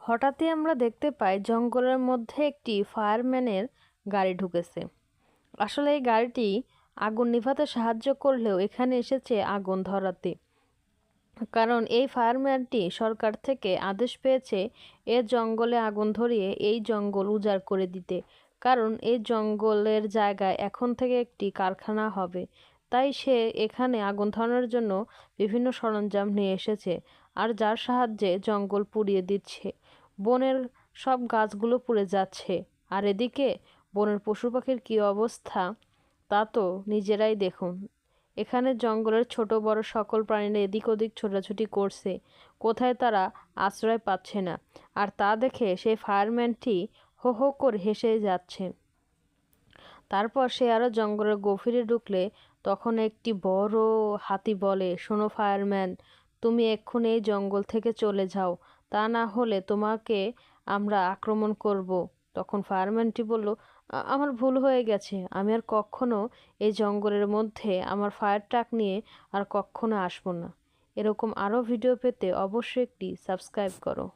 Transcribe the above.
হঠাৎই আমরা দেখতে পাই জঙ্গলের মধ্যে একটি ফায়ারম্যানের গাড়ি ঢুকেছে। আসলে এই গাড়িটি আগুন নিভাতে সাহায্য করলেও এখানে এসেছে আগুন ধরাতে। কারণ এই ফায়ারম্যানটি সরকার থেকে আদেশ পেয়েছে এ জঙ্গলে আগুন ধরিয়ে এই জঙ্গল উজাড় করে দিতে। কারণ এই জঙ্গলের জায়গায় এখন থেকে একটি কারখানা হবে। তাই সে এখানে আগুন ধরানোর জন্য বিভিন্ন সরঞ্জাম নিয়ে এসেছে, আর যার সাহায্যে জঙ্গল পুড়িয়ে দিচ্ছে। বনের সব গাছগুলো পুড়ে যাচ্ছে, আর এদিকে বনের পশু পাখির কী অবস্থা তা তো নিজেরাই দেখুন। এখানে জঙ্গলের ছোট বড় সকল প্রাণীরা এদিক ওদিক ছোটাছুটি করছে, কোথায় তারা আশ্রয় পাচ্ছে না। আর তা দেখে সেই ফায়ারম্যানটি হো হো করে হেসে যাচ্ছে। তারপর সে আরও জঙ্গলের গভীরে ঢুকলে তখন একটি বড় হাতি বলে, শোনো ফায়ারম্যান, তুমি এক্ষুনি এই জঙ্গল থেকে চলে যাও, তা না হলে তোমাকে আমরা আক্রমণ করব। তখন ফায়ারম্যানটি বলল, আমার ভুল হয়ে গেছে, আমি আর কখনো এই জঙ্গলের মধ্যে আমার ফায়ার ট্রাক নিয়ে আর কখনো আসবো না। এরকম আরও ভিডিও পেতে অবশ্যই একটি সাবস্ক্রাইব করো।